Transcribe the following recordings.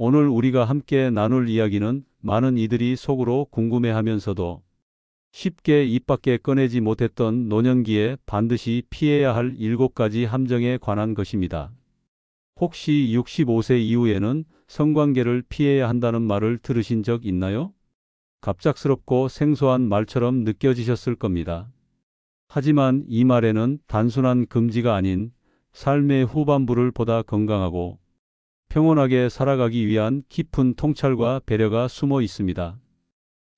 오늘 우리가 함께 나눌 이야기는 많은 이들이 속으로 궁금해하면서도 쉽게 입 밖에 꺼내지 못했던 노년기에 반드시 피해야 할 7가지 함정에 관한 것입니다. 혹시 65세 이후에는 성관계를 피해야 한다는 말을 들으신 적 있나요? 갑작스럽고 생소한 말처럼 느껴지셨을 겁니다. 하지만 이 말에는 단순한 금지가 아닌 삶의 후반부를 보다 건강하고 평온하게 살아가기 위한 깊은 통찰과 배려가 숨어 있습니다.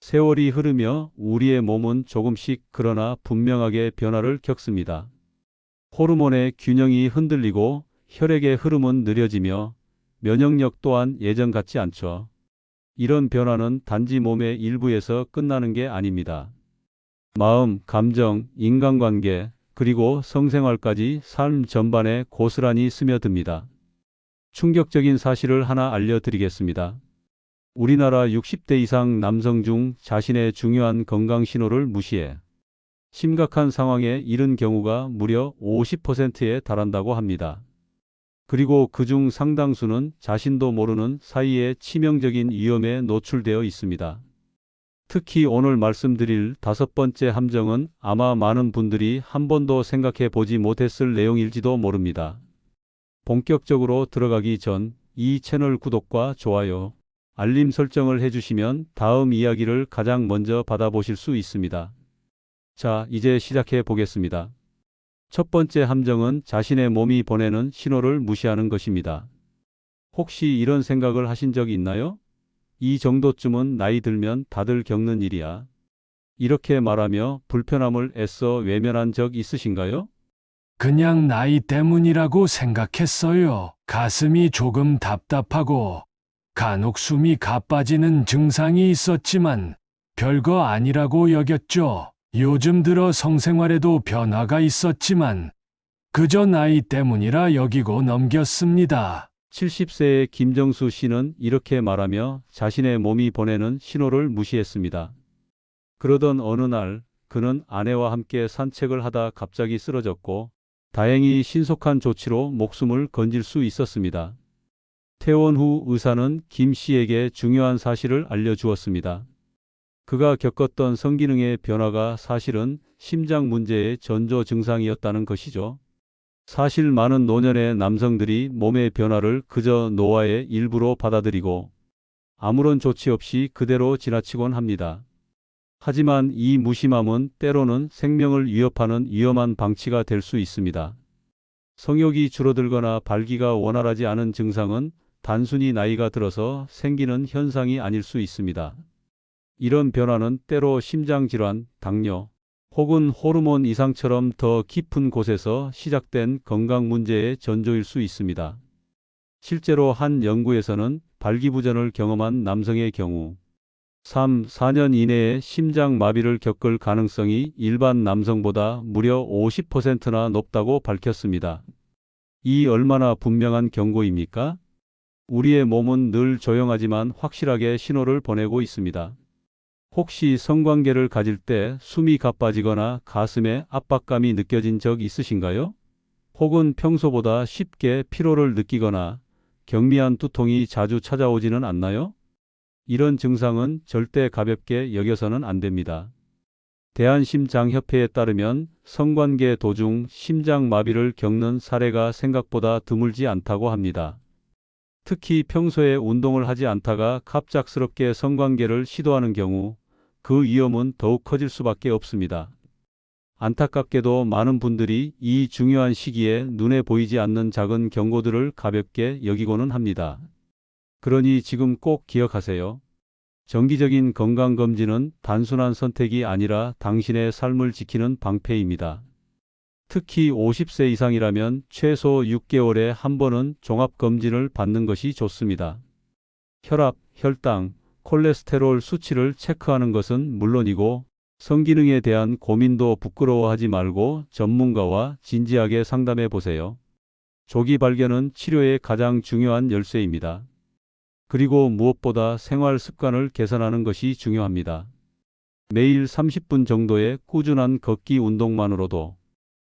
세월이 흐르며 우리의 몸은 조금씩 그러나 분명하게 변화를 겪습니다. 호르몬의 균형이 흔들리고 혈액의 흐름은 느려지며 면역력 또한 예전 같지 않죠. 이런 변화는 단지 몸의 일부에서 끝나는 게 아닙니다. 마음, 감정, 인간관계, 그리고 성생활까지 삶 전반에 고스란히 스며듭니다. 충격적인 사실을 하나 알려드리겠습니다. 우리나라 60대 이상 남성 중 자신의 중요한 건강 신호를 무시해 심각한 상황에 이른 경우가 무려 50%에 달한다고 합니다. 그리고 그중 상당수는 자신도 모르는 사이에 치명적인 위험에 노출되어 있습니다. 특히 오늘 말씀드릴 5번째 함정은 아마 많은 분들이 한 번도 생각해 보지 못했을 내용일지도 모릅니다. 본격적으로 들어가기 전 이 채널 구독과 좋아요, 알림 설정을 해주시면 다음 이야기를 가장 먼저 받아보실 수 있습니다. 자, 이제 시작해 보겠습니다. 첫 번째 함정은 자신의 몸이 보내는 신호를 무시하는 것입니다. 혹시 이런 생각을 하신 적이 있나요? 이 정도쯤은 나이 들면 다들 겪는 일이야. 이렇게 말하며 불편함을 애써 외면한 적 있으신가요? 그냥 나이 때문이라고 생각했어요. 가슴이 조금 답답하고 간혹 숨이 가빠지는 증상이 있었지만 별거 아니라고 여겼죠. 요즘 들어 성생활에도 변화가 있었지만 그저 나이 때문이라 여기고 넘겼습니다. 70세의 김정수 씨는 이렇게 말하며 자신의 몸이 보내는 신호를 무시했습니다. 그러던 어느 날 그는 아내와 함께 산책을 하다 갑자기 쓰러졌고 다행히 신속한 조치로 목숨을 건질 수 있었습니다. 퇴원 후 의사는 김 씨에게 중요한 사실을 알려주었습니다. 그가 겪었던 성기능의 변화가 사실은 심장 문제의 전조 증상이었다는 것이죠. 사실 많은 노년의 남성들이 몸의 변화를 그저 노화의 일부로 받아들이고 아무런 조치 없이 그대로 지나치곤 합니다. 하지만 이 무심함은 때로는 생명을 위협하는 위험한 방치가 될 수 있습니다. 성욕이 줄어들거나 발기가 원활하지 않은 증상은 단순히 나이가 들어서 생기는 현상이 아닐 수 있습니다. 이런 변화는 때로 심장질환, 당뇨, 혹은 호르몬 이상처럼 더 깊은 곳에서 시작된 건강 문제의 전조일 수 있습니다. 실제로 한 연구에서는 발기부전을 경험한 남성의 경우 3, 4년 이내에 심장마비를 겪을 가능성이 일반 남성보다 무려 50%나 높다고 밝혔습니다. 이 얼마나 분명한 경고입니까? 우리의 몸은 늘 조용하지만 확실하게 신호를 보내고 있습니다. 혹시 성관계를 가질 때 숨이 가빠지거나 가슴에 압박감이 느껴진 적 있으신가요? 혹은 평소보다 쉽게 피로를 느끼거나 경미한 두통이 자주 찾아오지는 않나요? 이런 증상은 절대 가볍게 여겨서는 안 됩니다. 대한심장협회에 따르면 성관계 도중 심장마비를 겪는 사례가 생각보다 드물지 않다고 합니다. 특히 평소에 운동을 하지 않다가 갑작스럽게 성관계를 시도하는 경우 그 위험은 더욱 커질 수밖에 없습니다. 안타깝게도 많은 분들이 이 중요한 시기에 눈에 보이지 않는 작은 경고들을 가볍게 여기고는 합니다. 그러니 지금 꼭 기억하세요. 정기적인 건강검진은 단순한 선택이 아니라 당신의 삶을 지키는 방패입니다. 특히 50세 이상이라면 최소 6개월에 한 번은 종합검진을 받는 것이 좋습니다. 혈압, 혈당, 콜레스테롤 수치를 체크하는 것은 물론이고 성기능에 대한 고민도 부끄러워하지 말고 전문가와 진지하게 상담해 보세요. 조기 발견은 치료의 가장 중요한 열쇠입니다. 그리고 무엇보다 생활 습관을 개선하는 것이 중요합니다. 매일 30분 정도의 꾸준한 걷기 운동만으로도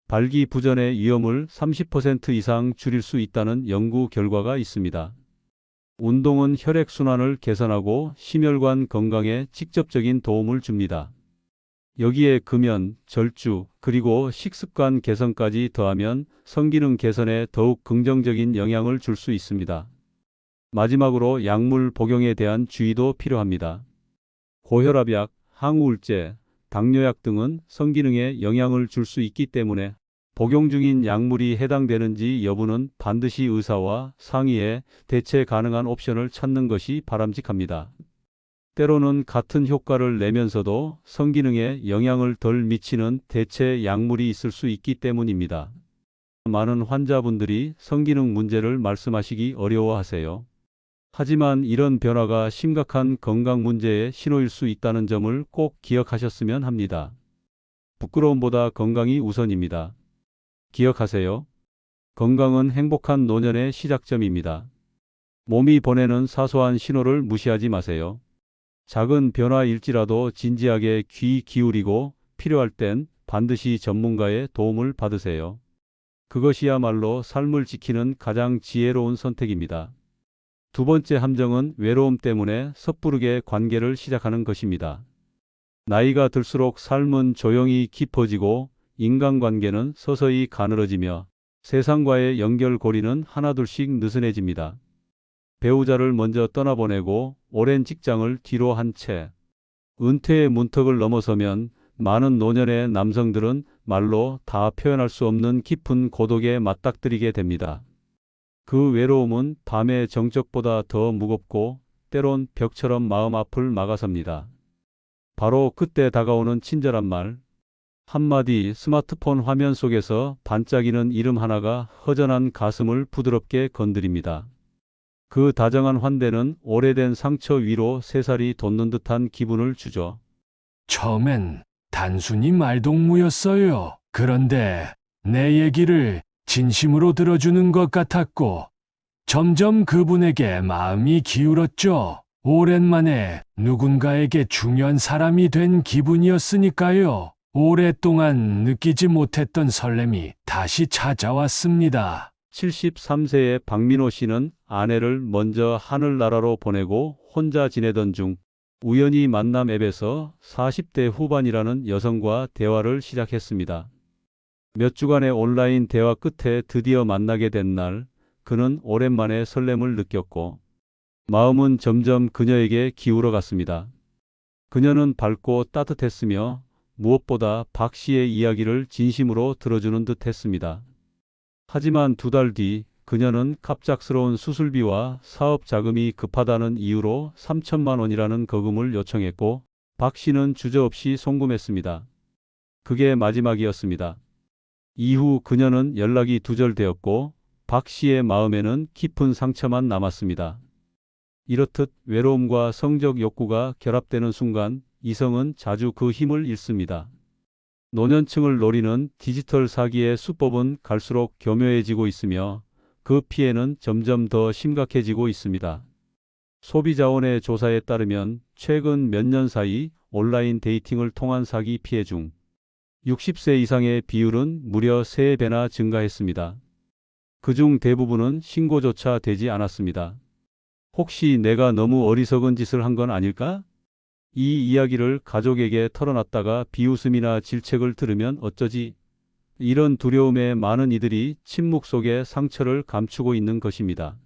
발기부전의 위험을 30% 이상 줄일 수 있다는 연구 결과가 있습니다. 운동은 혈액순환을 개선하고 심혈관 건강에 직접적인 도움을 줍니다. 여기에 금연, 절주, 그리고 식습관 개선까지 더하면 성기능 개선에 더욱 긍정적인 영향을 줄 수 있습니다. 마지막으로 약물 복용에 대한 주의도 필요합니다. 고혈압약, 항우울제, 당뇨약 등은 성기능에 영향을 줄 수 있기 때문에 복용 중인 약물이 해당되는지 여부는 반드시 의사와 상의해 대체 가능한 옵션을 찾는 것이 바람직합니다. 때로는 같은 효과를 내면서도 성기능에 영향을 덜 미치는 대체 약물이 있을 수 있기 때문입니다. 많은 환자분들이 성기능 문제를 말씀하시기 어려워하세요. 하지만 이런 변화가 심각한 건강 문제의 신호일 수 있다는 점을 꼭 기억하셨으면 합니다. 부끄러움보다 건강이 우선입니다. 기억하세요. 건강은 행복한 노년의 시작점입니다. 몸이 보내는 사소한 신호를 무시하지 마세요. 작은 변화일지라도 진지하게 귀 기울이고 필요할 땐 반드시 전문가의 도움을 받으세요. 그것이야말로 삶을 지키는 가장 지혜로운 선택입니다. 두 번째 함정은 외로움 때문에 섣부르게 관계를 시작하는 것입니다. 나이가 들수록 삶은 조용히 깊어지고 인간관계는 서서히 가늘어지며 세상과의 연결고리는 하나둘씩 느슨해집니다. 배우자를 먼저 떠나보내고 오랜 직장을 뒤로 한 채 은퇴의 문턱을 넘어서면 많은 노년의 남성들은 말로 다 표현할 수 없는 깊은 고독에 맞닥뜨리게 됩니다. 그 외로움은 밤의 정적보다 더 무겁고 때론 벽처럼 마음 앞을 막아섭니다. 바로 그때 다가오는 친절한 말, 한마디, 스마트폰 화면 속에서 반짝이는 이름 하나가 허전한 가슴을 부드럽게 건드립니다. 그 다정한 환대는 오래된 상처 위로 새살이 돋는 듯한 기분을 주죠. 처음엔 단순히 말동무였어요. 그런데 내 얘기를 진심으로 들어주는 것 같았고, 점점 그분에게 마음이 기울었죠. 오랜만에 누군가에게 중요한 사람이 된 기분이었으니까요. 오랫동안 느끼지 못했던 설렘이 다시 찾아왔습니다. 73세의 박민호 씨는 아내를 먼저 하늘나라로 보내고 혼자 지내던 중 우연히 만남 앱에서 40대 후반이라는 여성과 대화를 시작했습니다. 몇 주간의 온라인 대화 끝에 드디어 만나게 된 날, 그는 오랜만에 설렘을 느꼈고 마음은 점점 그녀에게 기울어 갔습니다. 그녀는 밝고 따뜻했으며 무엇보다 박 씨의 이야기를 진심으로 들어주는 듯 했습니다. 하지만 2달 뒤 그녀는 갑작스러운 수술비와 사업 자금이 급하다는 이유로 3천만 원이라는 거금을 요청했고 박 씨는 주저없이 송금했습니다. 그게 마지막이었습니다. 이후 그녀는 연락이 두절되었고 박 씨의 마음에는 깊은 상처만 남았습니다. 이렇듯 외로움과 성적 욕구가 결합되는 순간 이성은 자주 그 힘을 잃습니다. 노년층을 노리는 디지털 사기의 수법은 갈수록 교묘해지고 있으며 그 피해는 점점 더 심각해지고 있습니다. 소비자원의 조사에 따르면 최근 몇 년 사이 온라인 데이팅을 통한 사기 피해 중 60세 이상의 비율은 무려 3배나 증가했습니다. 그중 대부분은 신고조차 되지 않았습니다. 혹시 내가 너무 어리석은 짓을 한 건 아닐까? 이 이야기를 가족에게 털어놨다가 비웃음이나 질책을 들으면 어쩌지? 이런 두려움에 많은 이들이 침묵 속에 상처를 감추고 있는 것입니다.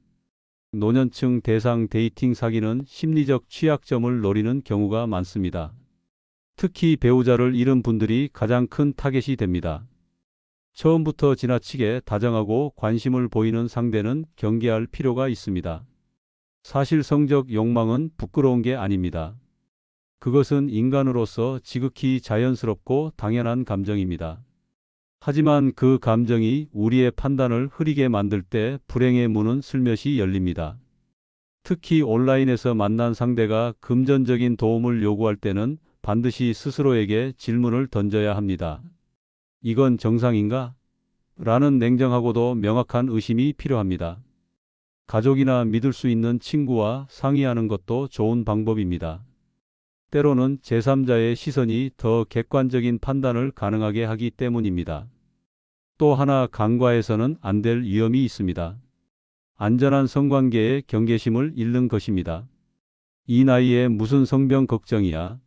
노년층 대상 데이팅 사기는 심리적 취약점을 노리는 경우가 많습니다. 특히 배우자를 잃은 분들이 가장 큰 타겟이 됩니다. 처음부터 지나치게 다정하고 관심을 보이는 상대는 경계할 필요가 있습니다. 사실 성적 욕망은 부끄러운 게 아닙니다. 그것은 인간으로서 지극히 자연스럽고 당연한 감정입니다. 하지만 그 감정이 우리의 판단을 흐리게 만들 때 불행의 문은 슬며시 열립니다. 특히 온라인에서 만난 상대가 금전적인 도움을 요구할 때는 반드시 스스로에게 질문을 던져야 합니다. 이건 정상인가? 라는 냉정하고도 명확한 의심이 필요합니다. 가족이나 믿을 수 있는 친구와 상의하는 것도 좋은 방법입니다. 때로는 제3자의 시선이 더 객관적인 판단을 가능하게 하기 때문입니다. 또 하나 간과해서는 안 될 위험이 있습니다. 안전한 성관계의 경계심을 잃는 것입니다. 이 나이에 무슨 성병 걱정이야?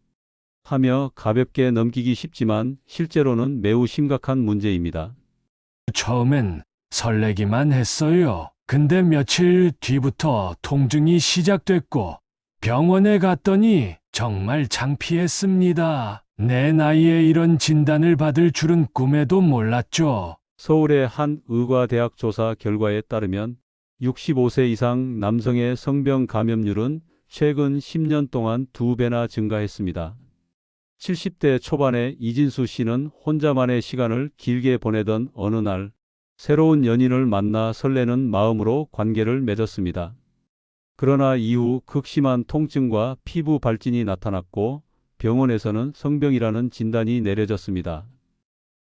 하며 가볍게 넘기기 쉽지만 실제로는 매우 심각한 문제입니다. 처음엔 설레기만 했어요. 근데 며칠 뒤부터 통증이 시작됐고 병원에 갔더니 정말 창피했습니다. 내 나이에 이런 진단을 받을 줄은 꿈에도 몰랐죠. 서울의 한 의과대학 조사 결과에 따르면 65세 이상 남성의 성병 감염률은 최근 10년 동안 2배나 증가했습니다. 70대 초반의 이진수 씨는 혼자만의 시간을 길게 보내던 어느 날 새로운 연인을 만나 설레는 마음으로 관계를 맺었습니다. 그러나 이후 극심한 통증과 피부 발진이 나타났고 병원에서는 성병이라는 진단이 내려졌습니다.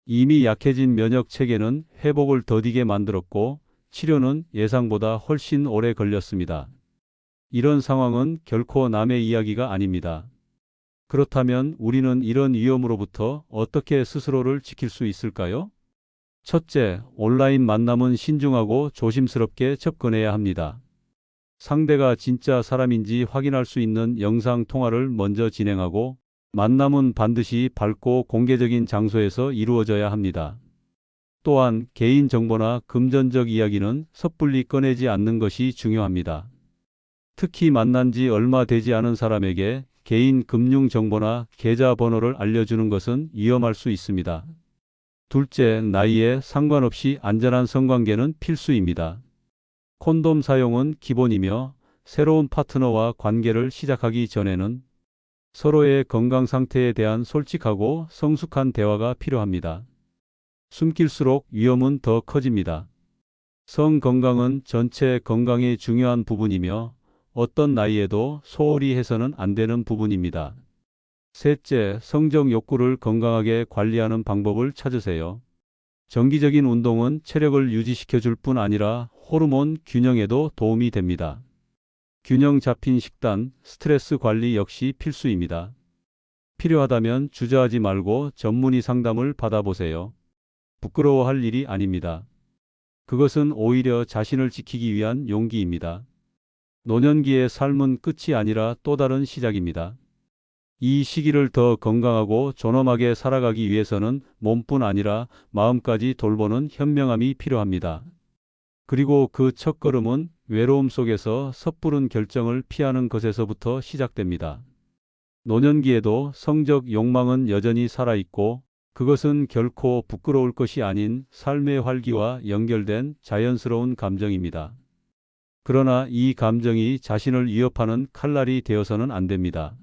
이미 약해진 면역 체계는 회복을 더디게 만들었고 치료는 예상보다 훨씬 오래 걸렸습니다. 이런 상황은 결코 남의 이야기가 아닙니다. 그렇다면 우리는 이런 위험으로부터 어떻게 스스로를 지킬 수 있을까요? 첫째, 온라인 만남은 신중하고 조심스럽게 접근해야 합니다. 상대가 진짜 사람인지 확인할 수 있는 영상 통화를 먼저 진행하고 만남은 반드시 밝고 공개적인 장소에서 이루어져야 합니다. 또한 개인 정보나 금전적 이야기는 섣불리 꺼내지 않는 것이 중요합니다. 특히 만난 지 얼마 되지 않은 사람에게 개인 금융 정보나 계좌 번호를 알려주는 것은 위험할 수 있습니다. 둘째, 나이에 상관없이 안전한 성관계는 필수입니다. 콘돔 사용은 기본이며 새로운 파트너와 관계를 시작하기 전에는 서로의 건강 상태에 대한 솔직하고 성숙한 대화가 필요합니다. 숨길수록 위험은 더 커집니다. 성 건강은 전체 건강의 중요한 부분이며 어떤 나이에도 소홀히 해서는 안 되는 부분입니다. 셋째, 성적 욕구를 건강하게 관리하는 방법을 찾으세요. 정기적인 운동은 체력을 유지시켜 줄 뿐 아니라 호르몬 균형에도 도움이 됩니다. 균형 잡힌 식단, 스트레스 관리 역시 필수입니다. 필요하다면 주저하지 말고 전문의 상담을 받아보세요. 부끄러워할 일이 아닙니다. 그것은 오히려 자신을 지키기 위한 용기입니다. 노년기의 삶은 끝이 아니라 또 다른 시작입니다. 이 시기를 더 건강하고 존엄하게 살아가기 위해서는 몸뿐 아니라 마음까지 돌보는 현명함이 필요합니다. 그리고 그 첫걸음은 외로움 속에서 섣부른 결정을 피하는 것에서부터 시작됩니다. 노년기에도 성적 욕망은 여전히 살아있고 그것은 결코 부끄러울 것이 아닌 삶의 활기와 연결된 자연스러운 감정입니다. 그러나 이 감정이 자신을 위협하는 칼날이 되어서는 안 됩니다.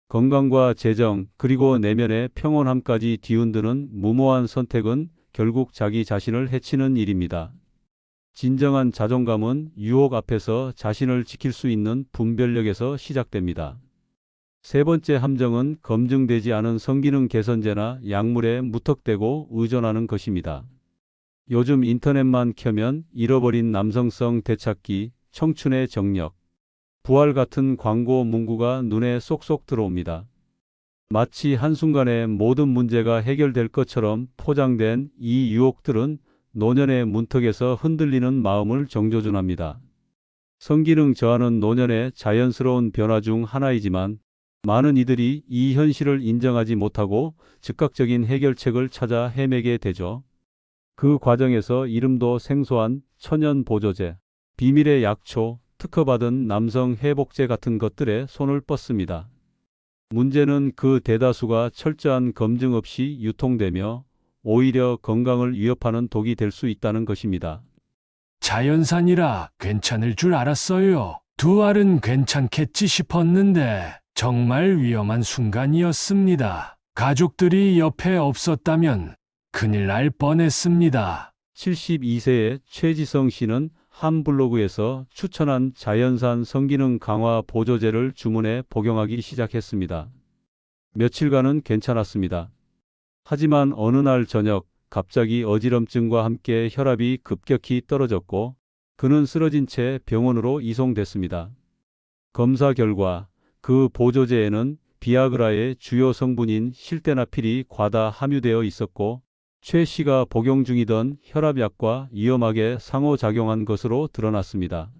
건강과 재정, 그리고 내면의 평온함까지 뒤흔드는 무모한 선택은 결국 자기 자신을 해치는 일입니다. 진정한 자존감은 유혹 앞에서 자신을 지킬 수 있는 분별력에서 시작됩니다. 세 번째 함정은 검증되지 않은 성기능 개선제나 약물에 무턱대고 의존하는 것입니다. 요즘 인터넷만 켜면 잃어버린 남성성 되찾기, 청춘의 정력, 부활 같은 광고 문구가 눈에 쏙쏙 들어옵니다. 마치 한순간에 모든 문제가 해결될 것처럼 포장된 이 유혹들은 노년의 문턱에서 흔들리는 마음을 정조준합니다. 성기능 저하는 노년의 자연스러운 변화 중 하나이지만 많은 이들이 이 현실을 인정하지 못하고 즉각적인 해결책을 찾아 헤매게 되죠. 그 과정에서 이름도 생소한 천연 보조제, 비밀의 약초, 특허받은 남성 회복제 같은 것들에 손을 뻗습니다. 문제는 그 대다수가 철저한 검증 없이 유통되며 오히려 건강을 위협하는 독이 될 수 있다는 것입니다. 자연산이라 괜찮을 줄 알았어요. 두 알은 괜찮겠지 싶었는데 정말 위험한 순간이었습니다. 가족들이 옆에 없었다면 큰일 날 뻔했습니다. 72세의 최지성 씨는 한 블로그에서 추천한 자연산 성기능 강화 보조제를 주문해 복용하기 시작했습니다. 며칠간은 괜찮았습니다. 하지만 어느 날 저녁 갑자기 어지럼증과 함께 혈압이 급격히 떨어졌고 그는 쓰러진 채 병원으로 이송됐습니다. 검사 결과 그 보조제에는 비아그라의 주요 성분인 실데나필이 과다 함유되어 있었고 최 씨가 복용 중이던 혈압약과 위험하게 상호작용한 것으로 드러났습니다.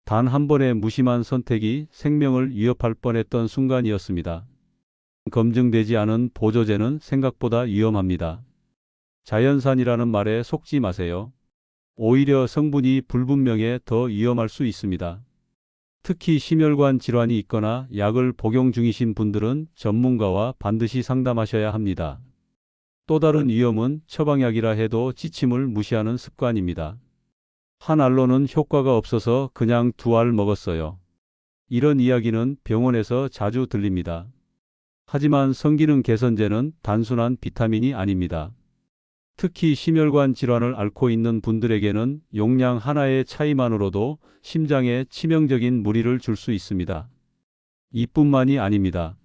단 한 번의 무심한 선택이 생명을 위협할 뻔했던 순간이었습니다. 검증되지 않은 보조제는 생각보다 위험합니다. 자연산이라는 말에 속지 마세요. 오히려 성분이 불분명해 더 위험할 수 있습니다. 특히 심혈관 질환이 있거나 약을 복용 중이신 분들은 전문가와 반드시 상담하셔야 합니다. 또 다른 위험은 처방약이라 해도 지침을 무시하는 습관입니다. 한 알로는 효과가 없어서 그냥 2알 먹었어요. 이런 이야기는 병원에서 자주 들립니다. 하지만 성기능 개선제는 단순한 비타민이 아닙니다. 특히 심혈관 질환을 앓고 있는 분들에게는 용량 하나의 차이만으로도 심장에 치명적인 무리를 줄 수 있습니다. 이뿐만이 아닙니다.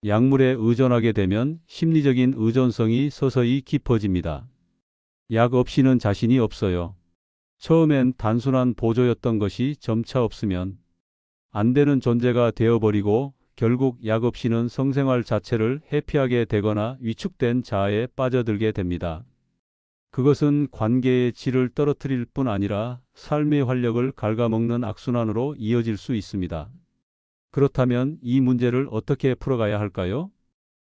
약물에 의존하게 되면 심리적인 의존성이 서서히 깊어집니다. 약 없이는 자신이 없어요. 처음엔 단순한 보조였던 것이 점차 없으면 안 되는 존재가 되어버리고 결국 약 없이는 성생활 자체를 회피하게 되거나 위축된 자아에 빠져들게 됩니다. 그것은 관계의 질을 떨어뜨릴 뿐 아니라 삶의 활력을 갉아먹는 악순환으로 이어질 수 있습니다. 그렇다면 이 문제를 어떻게 풀어가야 할까요?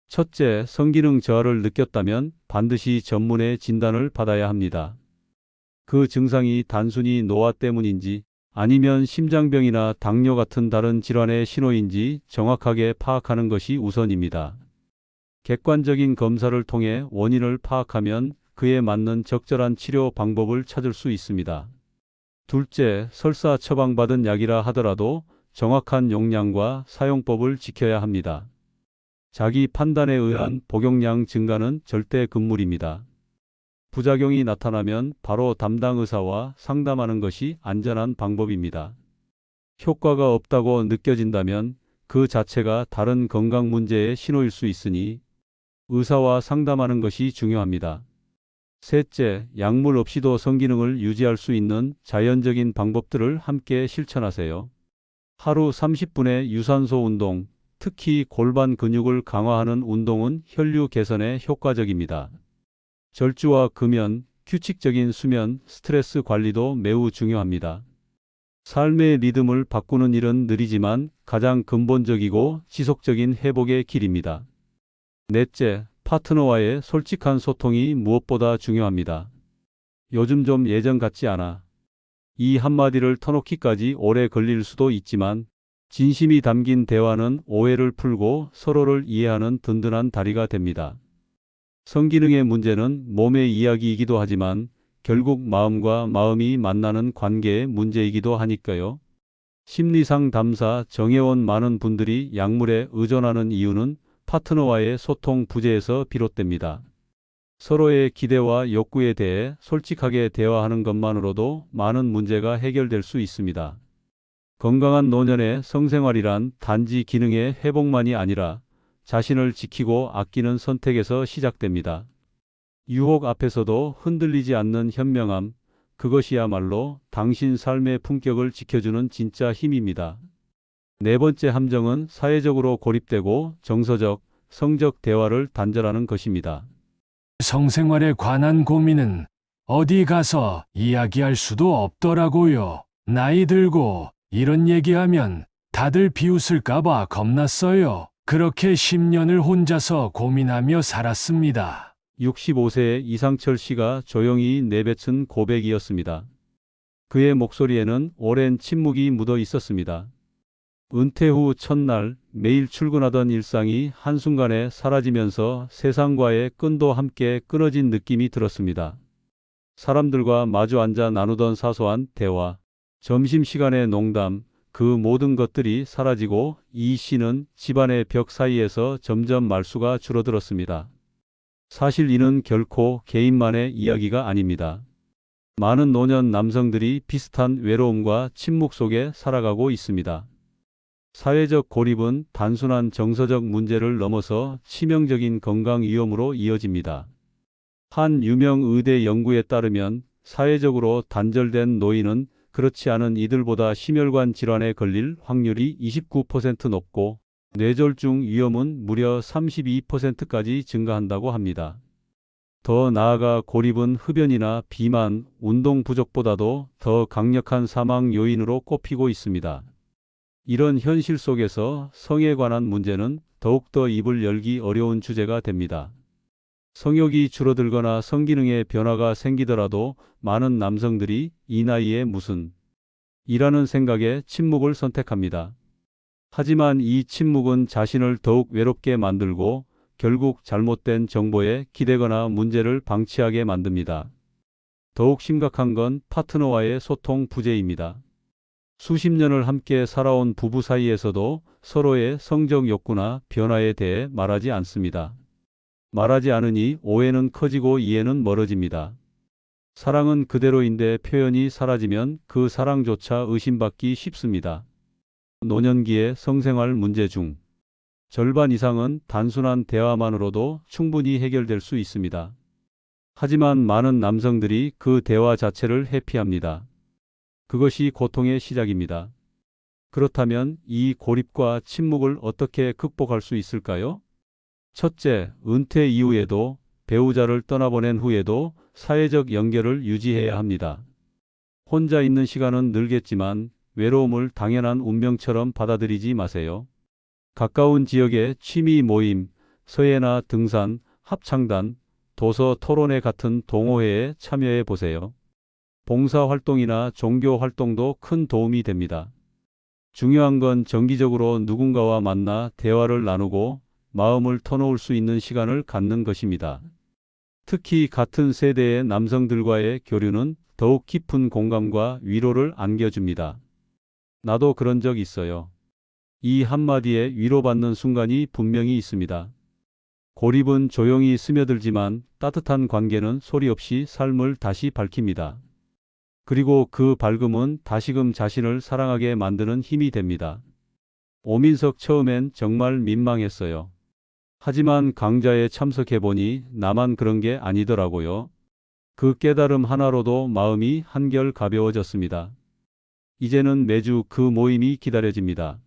첫째, 성기능 저하를 느꼈다면 반드시 전문의 진단을 받아야 합니다. 그 증상이 단순히 노화 때문인지 아니면 심장병이나 당뇨 같은 다른 질환의 신호인지 정확하게 파악하는 것이 우선입니다. 객관적인 검사를 통해 원인을 파악하면 그에 맞는 적절한 치료 방법을 찾을 수 있습니다. 둘째, 설사 처방받은 약이라 하더라도 정확한 용량과 사용법을 지켜야 합니다. 자기 판단에 의한 복용량 증가는 절대 금물입니다. 부작용이 나타나면 바로 담당 의사와 상담하는 것이 안전한 방법입니다. 효과가 없다고 느껴진다면 그 자체가 다른 건강 문제의 신호일 수 있으니 의사와 상담하는 것이 중요합니다. 셋째, 약물 없이도 성기능을 유지할 수 있는 자연적인 방법들을 함께 실천하세요. 하루 30분의 유산소 운동, 특히 골반 근육을 강화하는 운동은 혈류 개선에 효과적입니다. 절주와 금연, 규칙적인 수면, 스트레스 관리도 매우 중요합니다. 삶의 리듬을 바꾸는 일은 느리지만 가장 근본적이고 지속적인 회복의 길입니다. 넷째, 파트너와의 솔직한 소통이 무엇보다 중요합니다. 요즘 좀 예전 같지 않아. 이 한마디를 터놓기까지 오래 걸릴 수도 있지만 진심이 담긴 대화는 오해를 풀고 서로를 이해하는 든든한 다리가 됩니다. 성기능의 문제는 몸의 이야기이기도 하지만 결국 마음과 마음이 만나는 관계의 문제이기도 하니까요. 심리상담사 정해온 많은 분들이 약물에 의존하는 이유는 파트너와의 소통 부재에서 비롯됩니다. 서로의 기대와 욕구에 대해 솔직하게 대화하는 것만으로도 많은 문제가 해결될 수 있습니다. 건강한 노년의 성생활이란 단지 기능의 회복만이 아니라 자신을 지키고 아끼는 선택에서 시작됩니다. 유혹 앞에서도 흔들리지 않는 현명함, 그것이야말로 당신 삶의 품격을 지켜주는 진짜 힘입니다. 네 번째 함정은 사회적으로 고립되고 정서적, 성적 대화를 단절하는 것입니다. 성생활에 관한 고민은 어디 가서 이야기할 수도 없더라고요. 나이 들고 이런 얘기하면 다들 비웃을까봐 겁났어요. 그렇게 10년을 혼자서 고민하며 살았습니다. 65세의 이상철 씨가 조용히 내뱉은 고백이었습니다. 그의 목소리에는 오랜 침묵이 묻어 있었습니다. 은퇴 후 첫날 매일 출근하던 일상이 한순간에 사라지면서 세상과의 끈도 함께 끊어진 느낌이 들었습니다. 사람들과 마주 앉아 나누던 사소한 대화, 점심시간의 농담, 그 모든 것들이 사라지고 이 씨는 집안의 벽 사이에서 점점 말수가 줄어들었습니다. 사실 이는 결코 개인만의 이야기가 아닙니다. 많은 노년 남성들이 비슷한 외로움과 침묵 속에 살아가고 있습니다. 사회적 고립은 단순한 정서적 문제를 넘어서 치명적인 건강 위험으로 이어집니다. 한 유명 의대 연구에 따르면 사회적으로 단절된 노인은 그렇지 않은 이들보다 심혈관 질환에 걸릴 확률이 29% 높고 뇌졸중 위험은 무려 32%까지 증가한다고 합니다. 더 나아가 고립은 흡연이나 비만, 운동 부족보다도 더 강력한 사망 요인으로 꼽히고 있습니다. 이런 현실 속에서 성에 관한 문제는 더욱더 입을 열기 어려운 주제가 됩니다. 성욕이 줄어들거나 성기능에 변화가 생기더라도 많은 남성들이 이 나이에 무슨 이라는 생각에 침묵을 선택합니다. 하지만 이 침묵은 자신을 더욱 외롭게 만들고 결국 잘못된 정보에 기대거나 문제를 방치하게 만듭니다. 더욱 심각한 건 파트너와의 소통 부재입니다. 수십 년을 함께 살아온 부부 사이에서도 서로의 성적 욕구나 변화에 대해 말하지 않습니다. 말하지 않으니 오해는 커지고 이해는 멀어집니다. 사랑은 그대로인데 표현이 사라지면 그 사랑조차 의심받기 쉽습니다. 노년기의 성생활 문제 중 절반 이상은 단순한 대화만으로도 충분히 해결될 수 있습니다. 하지만 많은 남성들이 그 대화 자체를 회피합니다. 그것이 고통의 시작입니다. 그렇다면 이 고립과 침묵을 어떻게 극복할 수 있을까요? 첫째, 은퇴 이후에도 배우자를 떠나보낸 후에도 사회적 연결을 유지해야 합니다. 혼자 있는 시간은 늘겠지만 외로움을 당연한 운명처럼 받아들이지 마세요. 가까운 지역의 취미 모임, 서예나 등산, 합창단, 도서 토론회 같은 동호회에 참여해 보세요. 봉사활동이나 종교활동도 큰 도움이 됩니다. 중요한 건 정기적으로 누군가와 만나 대화를 나누고 마음을 터놓을 수 있는 시간을 갖는 것입니다. 특히 같은 세대의 남성들과의 교류는 더욱 깊은 공감과 위로를 안겨줍니다. 나도 그런 적 있어요. 이 한마디에 위로받는 순간이 분명히 있습니다. 고립은 조용히 스며들지만 따뜻한 관계는 소리 없이 삶을 다시 밝힙니다. 그리고 그 밝음은 다시금 자신을 사랑하게 만드는 힘이 됩니다. 오민석 처음엔 정말 민망했어요. 하지만 강좌에 참석해보니 나만 그런 게 아니더라고요. 그 깨달음 하나로도 마음이 한결 가벼워졌습니다. 이제는 매주 그 모임이 기다려집니다.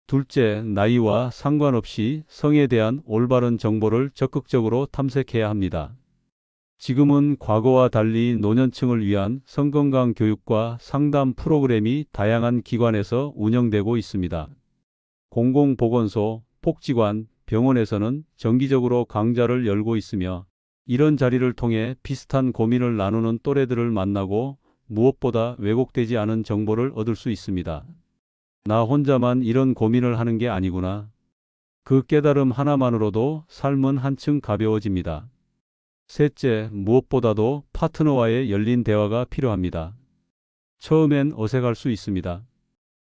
둘째, 나이와 상관없이 성에 대한 올바른 정보를 적극적으로 탐색해야 합니다. 지금은 과거와 달리 노년층을 위한 성건강 교육과 상담 프로그램이 다양한 기관에서 운영되고 있습니다. 공공보건소, 복지관, 병원에서는 정기적으로 강좌를 열고 있으며 이런 자리를 통해 비슷한 고민을 나누는 또래들을 만나고 무엇보다 왜곡되지 않은 정보를 얻을 수 있습니다. 나 혼자만 이런 고민을 하는 게 아니구나. 그 깨달음 하나만으로도 삶은 한층 가벼워집니다. 셋째, 무엇보다도 파트너와의 열린 대화가 필요합니다. 처음엔 어색할 수 있습니다.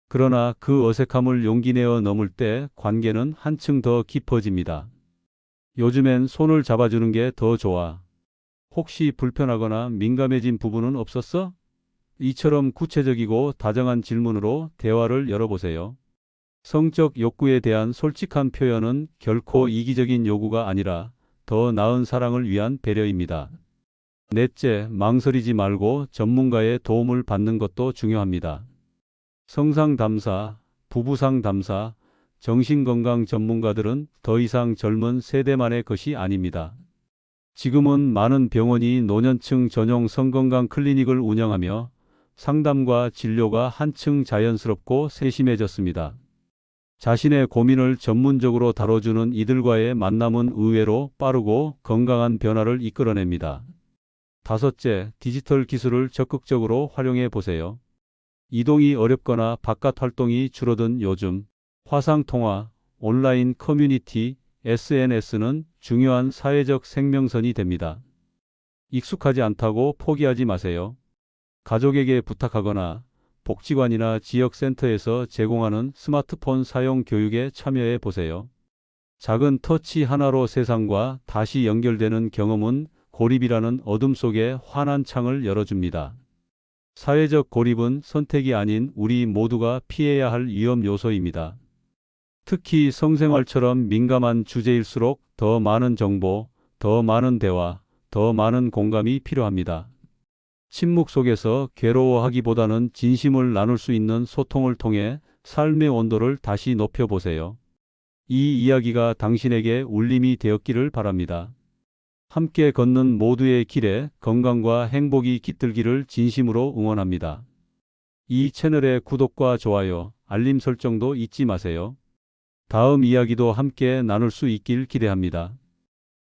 그러나 그 어색함을 용기 내어 넘을 때 관계는 한층 더 깊어집니다. 요즘엔 손을 잡아주는 게 더 좋아. 혹시 불편하거나 민감해진 부분은 없었어? 이처럼 구체적이고 다정한 질문으로 대화를 열어보세요. 성적 욕구에 대한 솔직한 표현은 결코 이기적인 요구가 아니라 더 나은 사랑을 위한 배려입니다. 넷째, 망설이지 말고 전문가의 도움을 받는 것도 중요합니다. 성상담사, 부부상담사, 정신건강 전문가들은 더 이상 젊은 세대만의 것이 아닙니다. 지금은 많은 병원이 노년층 전용 성건강 클리닉을 운영하며 상담과 진료가 한층 자연스럽고 세심해졌습니다. 자신의 고민을 전문적으로 다뤄주는 이들과의 만남은 의외로 빠르고 건강한 변화를 이끌어냅니다. 다섯째, 디지털 기술을 적극적으로 활용해 보세요. 이동이 어렵거나 바깥 활동이 줄어든 요즘 화상통화, 온라인 커뮤니티, SNS는 중요한 사회적 생명선이 됩니다. 익숙하지 않다고 포기하지 마세요. 가족에게 부탁하거나 복지관이나 지역센터에서 제공하는 스마트폰 사용 교육에 참여해 보세요. 작은 터치 하나로 세상과 다시 연결되는 경험은 고립이라는 어둠 속에 환한 창을 열어줍니다. 사회적 고립은 선택이 아닌 우리 모두가 피해야 할 위험 요소입니다. 특히 성생활처럼 민감한 주제일수록 더 많은 정보, 더 많은 대화, 더 많은 공감이 필요합니다. 침묵 속에서 괴로워하기보다는 진심을 나눌 수 있는 소통을 통해 삶의 온도를 다시 높여보세요. 이 이야기가 당신에게 울림이 되었기를 바랍니다. 함께 걷는 모두의 길에 건강과 행복이 깃들기를 진심으로 응원합니다. 이 채널의 구독과 좋아요, 알림 설정도 잊지 마세요. 다음 이야기도 함께 나눌 수 있길 기대합니다.